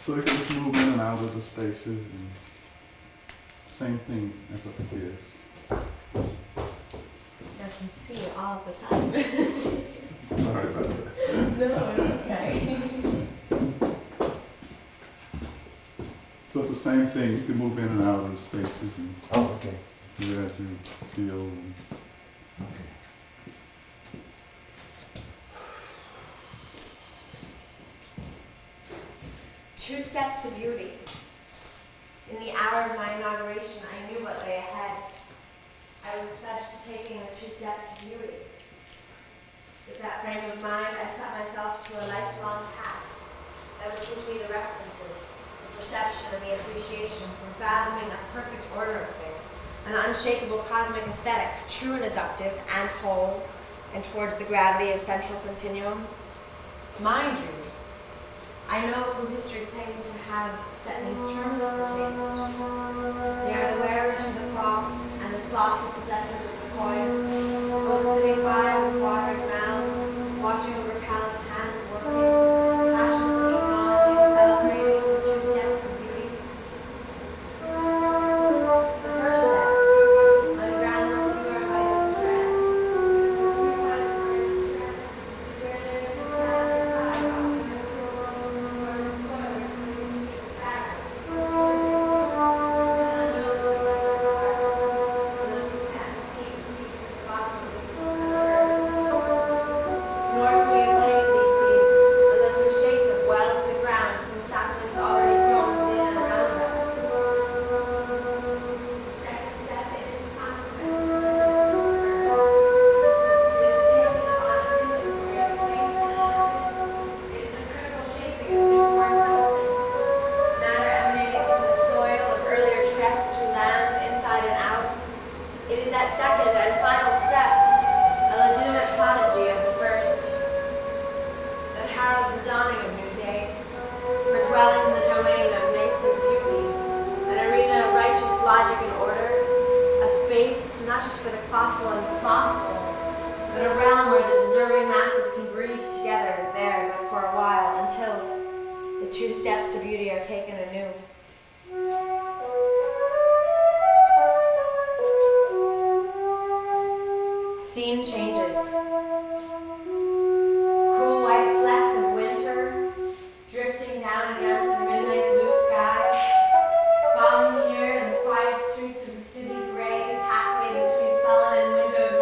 So it can just move in and out of the spaces, and same thing as upstairs. I can see all the time. Sorry about that. No, it's okay. So it's the same thing, you can move in and out of the spaces and Oh, okay. do it as you feel. Okay. Two steps to beauty. In the hour of my inauguration, I knew what lay ahead. I was pledged to taking the 2 steps to beauty. With that frame of mind, I set myself to a lifelong task that would teach me the references, the perception, and the appreciation for fathoming a perfect order of things, an unshakable cosmic aesthetic, true and adductive and whole, and towards the gravity of central continuum. Mind you, I know who history claims to have set these terms for taste. They are the wearers of the cloth and the slothful possessors of the coin, both sitting by with watering mouths, watching over calloused hands working, passionately acknowledging and celebrating the 2 steps to beauty. The first step, on ground that you are invited to tread. You find the first tread, where there is a path of high Scene changes. Cool white flecks of winter drifting down against a midnight blue sky. Following here in the quiet streets of the city, gray pathways between sullen and windowed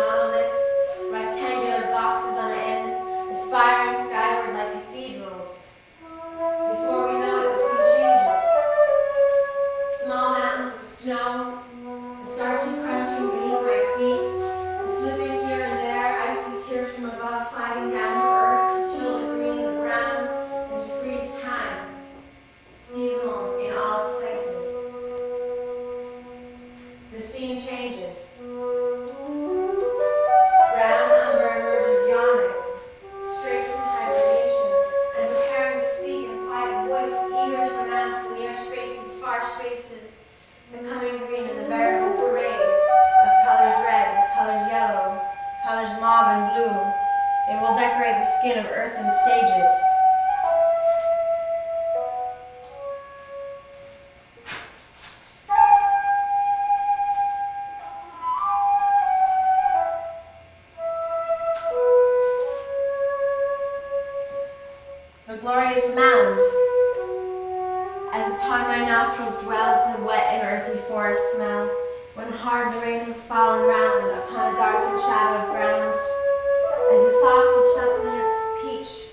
skin of earthen stages. A glorious mound, as upon my nostrils dwells the wet and earthy forest smell, when hard rain has fallen round upon a dark and shadowed ground, as the soft of succulent peach,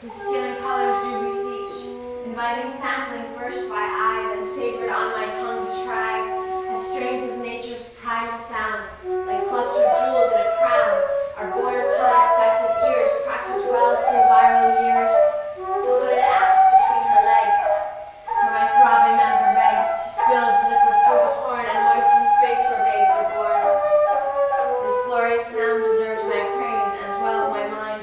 whose skin and colors do beseech, inviting sampling first by eye, then savored on my tongue to try, as strains of nature's primal sounds, like clustered jewels in a crown, are borne upon expectant ears, practiced well through viral years. The hooded axe between her legs, for my throbbing member begs to spill its liquid through the horn and moisten space where babes were born. This glorious mound deserves my praise as well as my mind.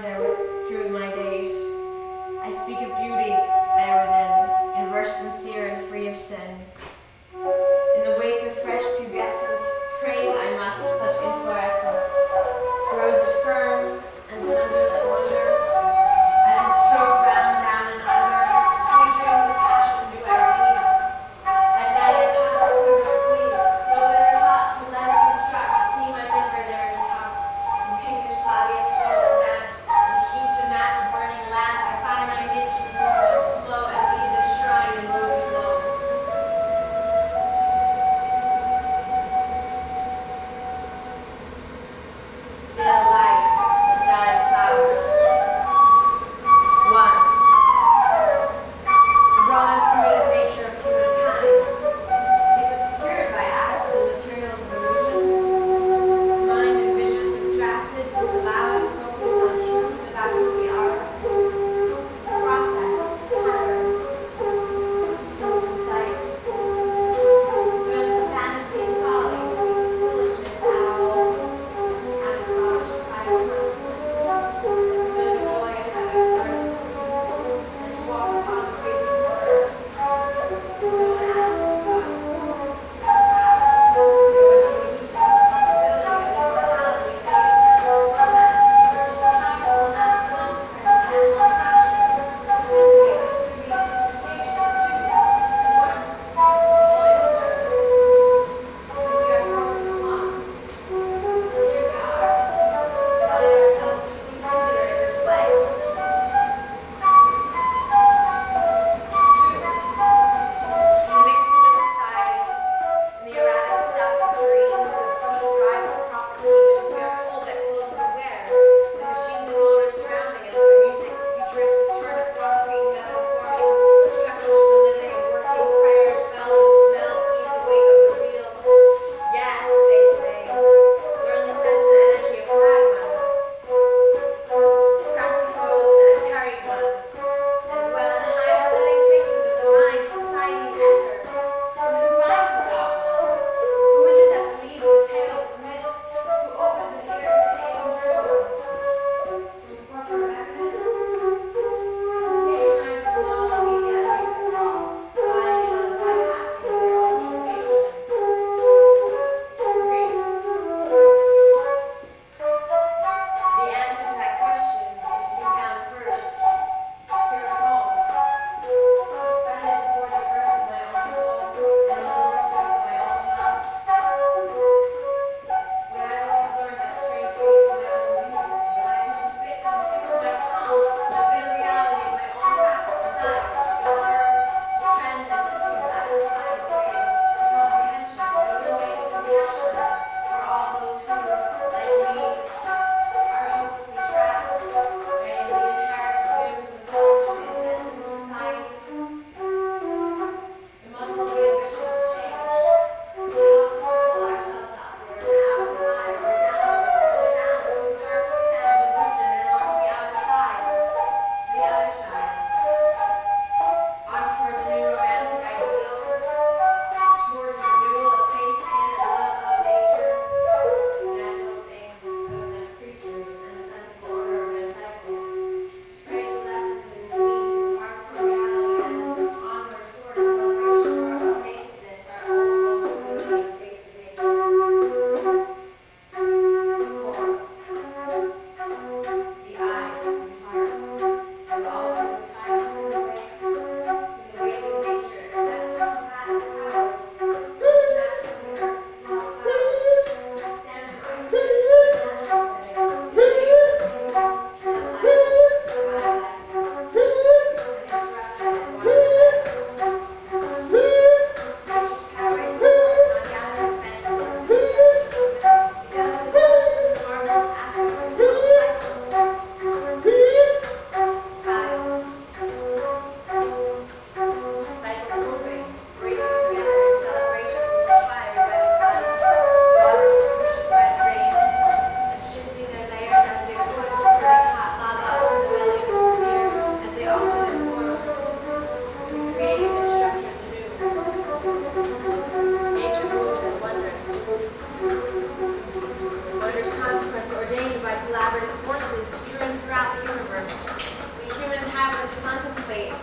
there's consequence ordained by collaborative forces strewn throughout the universe. We humans have but to contemplate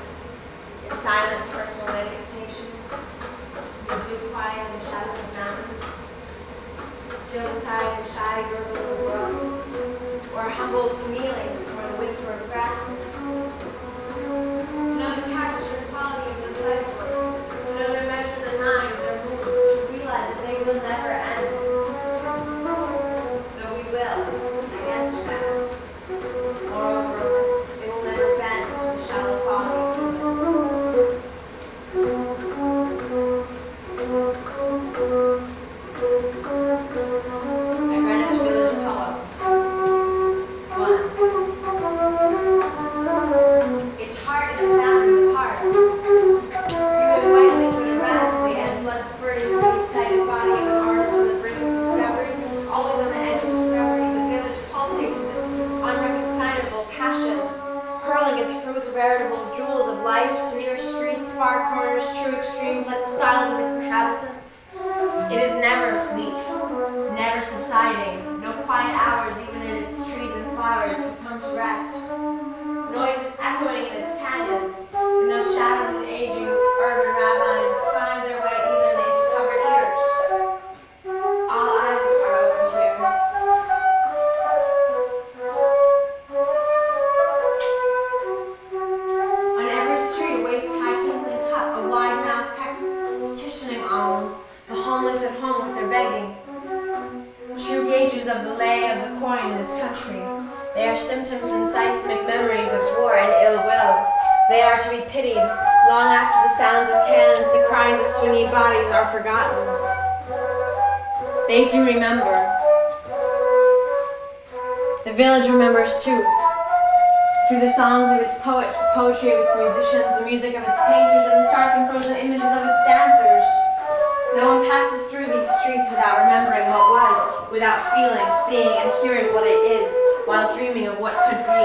in silent personal meditation, in the blue quiet in the shadows of mountains, still beside the shy gurgle of the brook, or humbled kneeling before the whisper of grasses. To know the character and quality of those cycles, to know their measures and mind, their moods, to realize that they will never end. Though we will, against them. Moreover, they will never bend to the shallow quality of humans. A Greenwich Village poem. 1. Its heart is a fountain of heart. Spewing white liquid rapidly as blood spurting through the excited body of an artist on the brink of discovery, always on the edge of discovery, the village pulsates with unreconcilable passion, hurling its fruits, veritables, jewels of life to near streets, far corners, true extremes like the styles of its inhabitants. It is never asleep, never subsiding, no quiet hours even in its trees and flowers could come to rest. Noises echoing in its canyons, and those shadowed and aging urban ravines find their way evenly to covered ears. All eyes are open here. On every street, a waist-high tinkling cup, a wide-mouthed petitioning alms, the homeless at home with their begging. True gauges of the lay of the coin in this country. They are symptoms and seismic memories of war and ill will. They are to be pitied. Long after the sounds of cannons, the cries of swinging bodies are forgotten. They do remember. The village remembers too. Through the songs of its poets, the poetry of its musicians, the music of its painters, and the stark and frozen images of its dancers. No one passes through these streets without remembering what was, without feeling, seeing, and hearing what it is, while dreaming of what could be.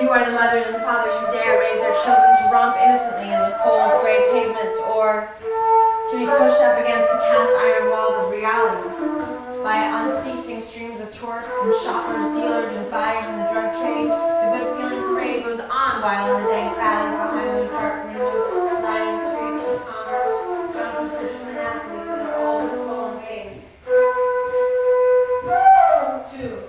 Few are the mothers and fathers who dare raise their children to romp innocently in the cold, gray pavements, or to be pushed up against the cast iron walls of reality by unceasing streams of tourists and shoppers, dealers, and buyers in the drug trade. The good feeling parade goes on while in the dank valley behind those dark windows, lining the streets of commerce, drunken sit fanatically for their old swollen veins. 2.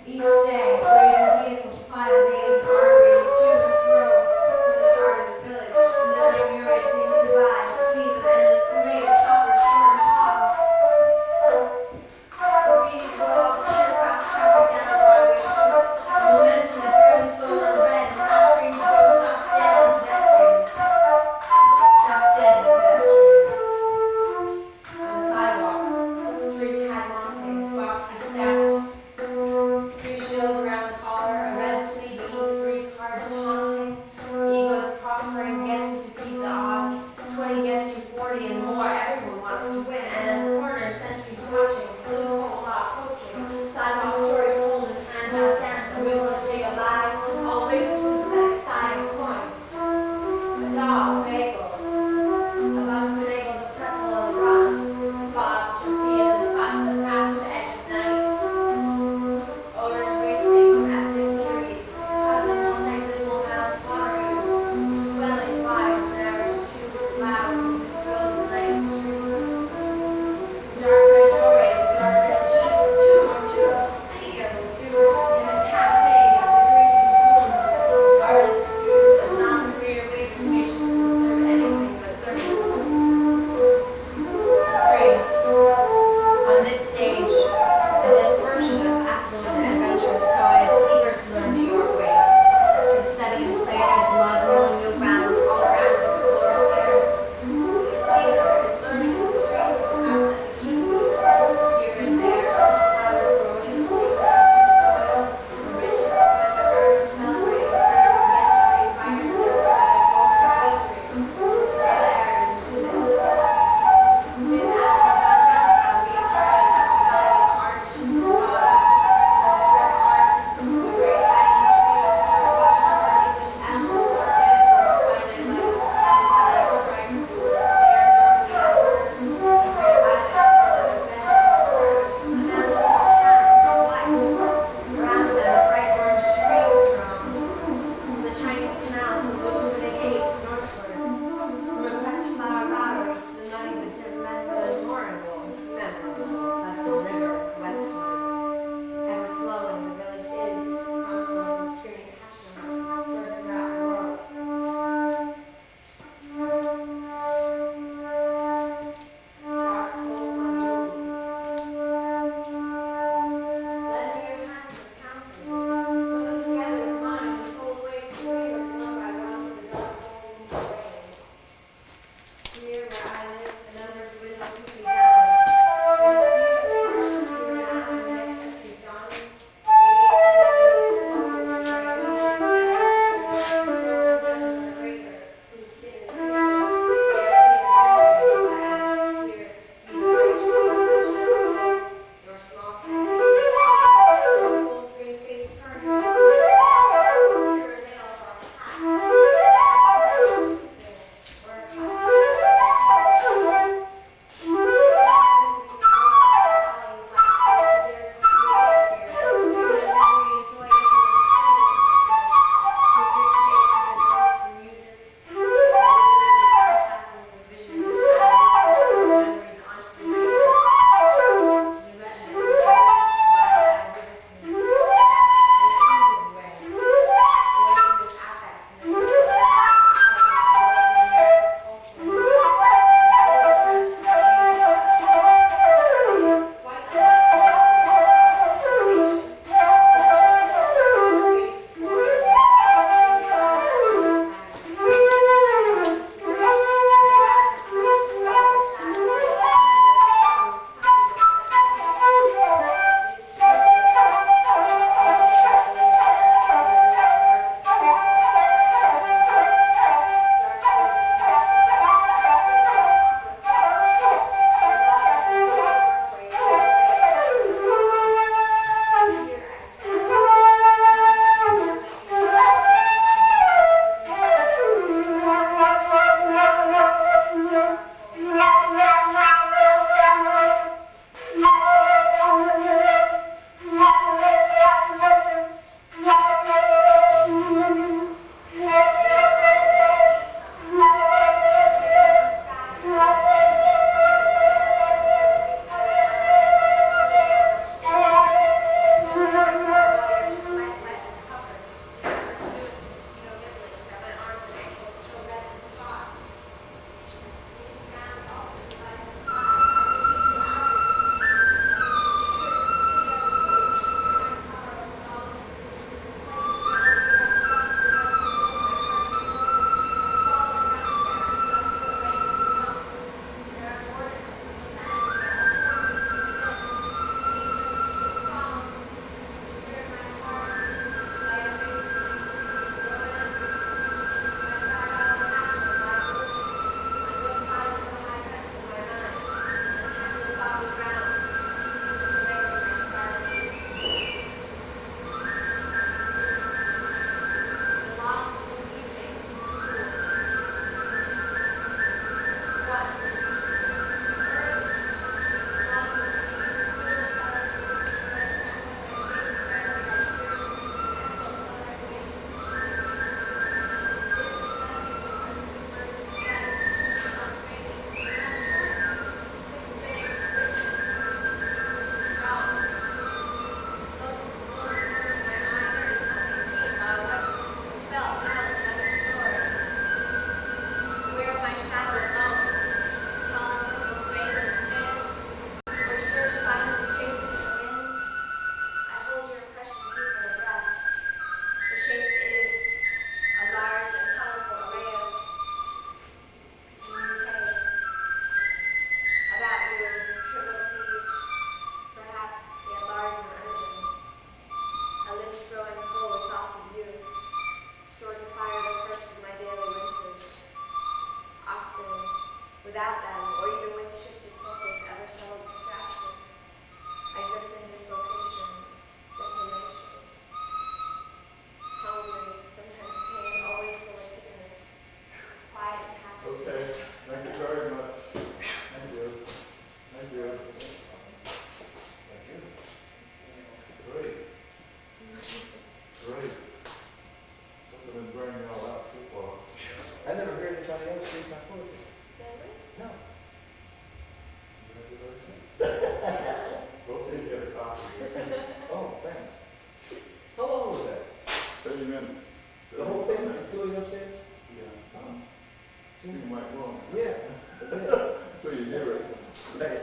Each day, brazen vehicles ply the veins and arteries to and fro from the heart of the village, and then there are myriad things to buy, keys of endless parade of shoppers short and tall. Graffiti walls cheer fast traffic down the Broadway street, a momentum that barely slows on the red, and fast streams go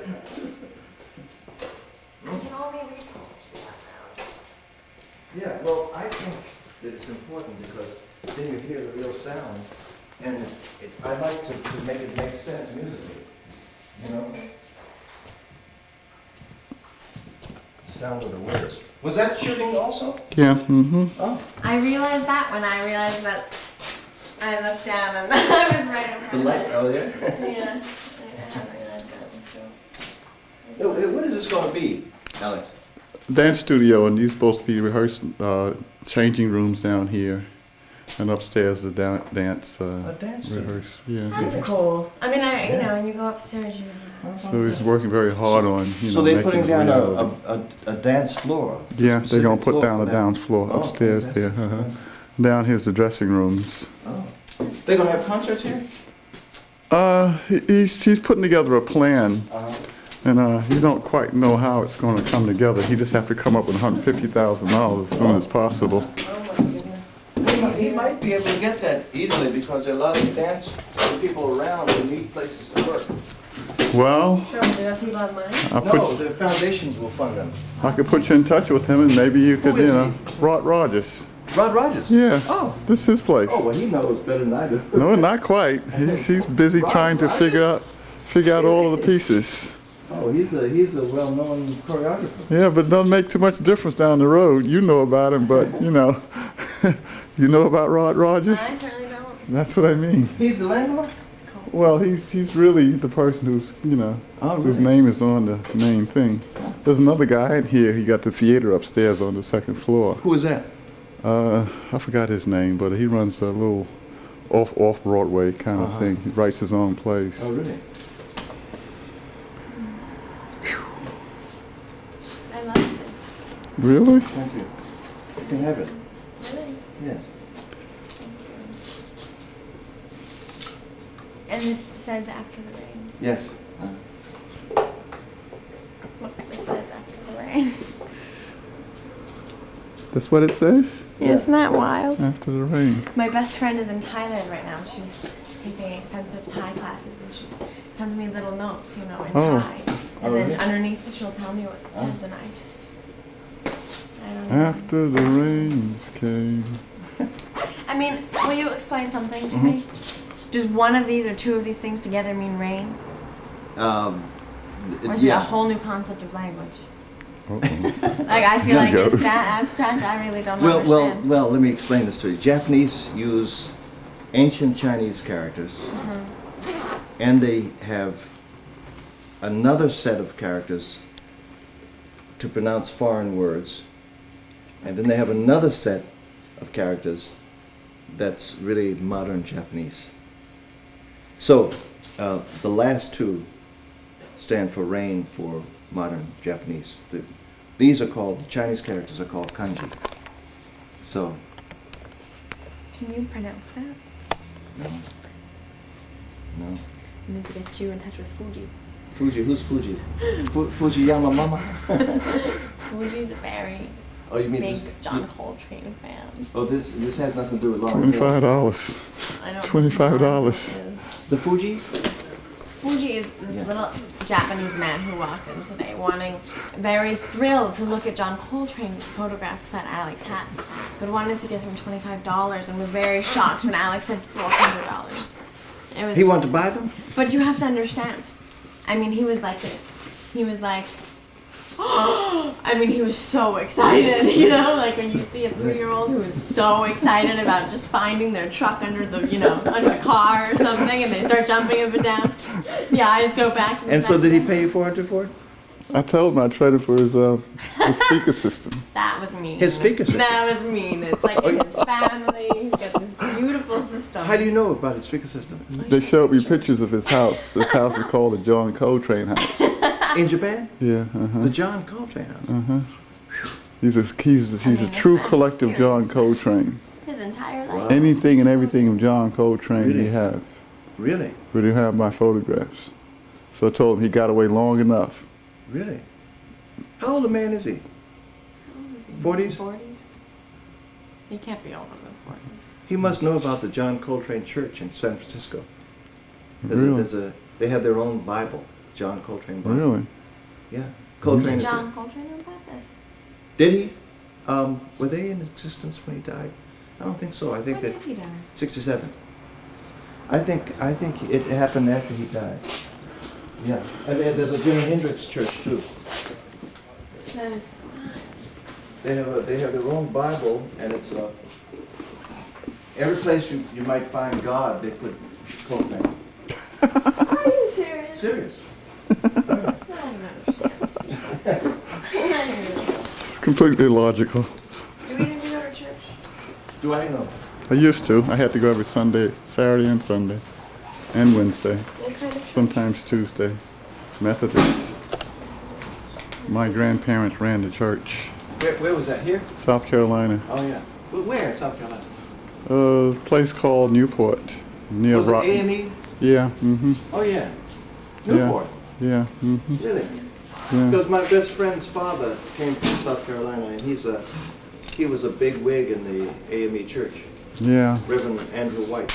can only read poetry out loud. Yeah, well, I think that it's important because then you hear the real sound, and I like to make it make sense musically, you know? The sound of the words. Was that shooting also? Yeah, mm-hmm. Oh, I realized that when I realized that I looked down and I was right in the front light, of oh yeah? it. Yeah, I hadn't realized that before. What is this going to be, Alex? Dance studio, and these supposed to be rehearsal, changing rooms down here, and upstairs the dance A dance studio. rehearse. Yeah. That's cool. I mean, you know, when you go upstairs, you know. So he's working very hard on, you know, So they're making putting it down reality. a dance floor? Yeah, they're gonna specific put floor down for a that. dance floor Oh, upstairs there. fantastic. Down here's the dressing rooms. Oh. They're going to have concerts here? He's putting together a plan, Uh-huh. and you don't quite know how it's going to come together. He just have to come up with $150,000 as soon as possible. Oh my goodness. He might be able to get that easily because there are a lot of dance people around who need places to work. Well, Sure, do you people have money? No, the foundations will fund them. I could put you in touch with him, and maybe you could, is you know, Rodgers. Rod Rodgers? Yeah. Oh. This is his place. Oh, well, he knows better than I do. No, not quite. He's busy trying to figure out all of the pieces. Oh, he's a well-known choreographer. Yeah, but it doesn't make too much difference down the road. You know about him, but you know, you know about Rodgers. I certainly don't. That's what I mean. He's the landlord? It's cool. Well, he's really the person who's, you know, Oh, whose really? name is on the main thing. There's another guy in here. He got the theater upstairs on the second floor. Who is that? I forgot his name, but he runs a little off Broadway kind of thing. He writes his own plays. Oh, really? I love this. Really? Thank you. You can have it. Really? Yes. And this says after the rain. Yes. Look, this says after the rain. That's what it says? Isn't that wild? After the rain. My best friend is in Thailand right now. She's taking extensive Thai classes, and she sends me little notes, you know, in Oh. Thai. And Oh, then really? underneath she'll tell me what it says, and I don't know. After the rains came. I mean, will you explain something to me? Does one of these or two of these things together mean rain? Or is it a whole new concept of language? Uh-oh. Like, I feel like There it's goes. that abstract, I really don't Well, understand. let me explain this to you. Japanese use ancient Chinese characters, and they have another set of characters to pronounce foreign words, and then they have another set of characters that's really modern Japanese. So, the last two stand for rain for modern Japanese. These are called, the Chinese characters are called kanji. So, Can you pronounce that? no. No. I need to get you in touch with Fuji. Fuji, who's Fuji? Fujiyama Mama? Fuji's a very Oh, you mean big this? John Coltrane fan. Oh, this has nothing to do with Lauren Hill. $25. I don't $25. know what it is. The Fugees? Fuji is this Yeah. little Japanese man who walked in today wanting, very thrilled to look at John Coltrane's photographs that Alex has, but wanted to give him $25 and was very shocked when Alex said $400. It was, He wanted to buy them? but you have to understand. I mean, he was like this. He was like, I mean, he was so excited, you know, like when you see a 3-year-old who is so excited about just finding their truck under the, you know, under the car or something, and they start jumping up and down. The eyes go back. And so did he pay you $400 for it? I told him I traded for his speaker system. That was mean. His speaker system? That was mean. It's like in his family. He's got this beautiful system. How do you know about his speaker system? They showed me pictures of his house. This house is called the John Coltrane House. In Japan? Yeah, The John Coltrane House. He's a mean, true it's collective serious. John Coltrane. His entire life. Wow. Anything and everything of John Coltrane Really? he has. Really? But he have my photographs. So I told him he got away long enough. Really? How old a man is he? 40s? 40s? He can't be older than 40s. He must know about the John Coltrane Church in San Francisco. Really? They have their own Bible. John Coltrane Bible. Really? Yeah. Coltrane is John Coltrane knew about this? Did he? Were they in existence when he died? I don't think so. I think When that did he die? 67. I think it happened after he died. Yeah. And there's a Jimi Hendrix church too. That is They have their own Bible, and it's every place you might find God, they put Coltrane. Are you serious? Serious. I don't understand. It's completely illogical. Do we need to go to church? Do I know? I used to. I had to go every Sunday, Saturday and Sunday, and Wednesday. What kind of church? Sometimes Tuesday. Methodist. My grandparents ran the church. Where was that? Here? South Carolina. Oh yeah. Where in South Carolina? A place called Newport. Near Was it Rock. AME? Yeah, mm-hmm. Oh yeah. Newport. Yeah, mm-hmm. Really? Yeah. Because my best friend's father came from South Carolina, and he was a big wig in the AME church. Yeah. Reverend Andrew White.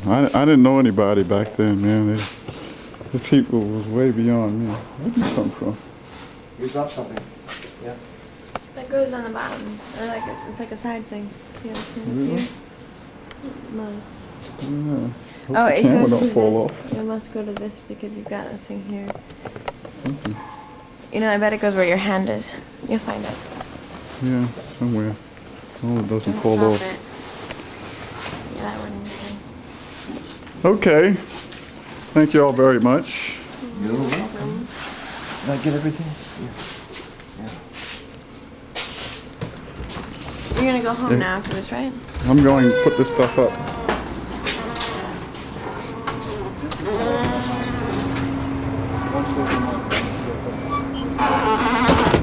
I didn't know anybody back then, man. The people was way beyond me. Where'd you come from? You dropped something. Yeah. That goes on the bottom. Or like it's like a side thing. See how it's Really? here? It must. Yeah. Hope Oh, the it camera goes don't to fall this. off. It must go to this because you've got a thing here. Okay. You know, I bet it goes where your hand is. You'll find it. Yeah, somewhere. Oh, it doesn't Don't fall drop off. it. Yeah, that one. Okay. Thank you all very much. You're welcome. Did I get everything? Yeah. You're gonna go home now after this, right? I'm going to put this stuff up.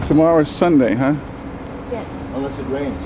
Tomorrow is Sunday, huh? Yes. Unless it rains.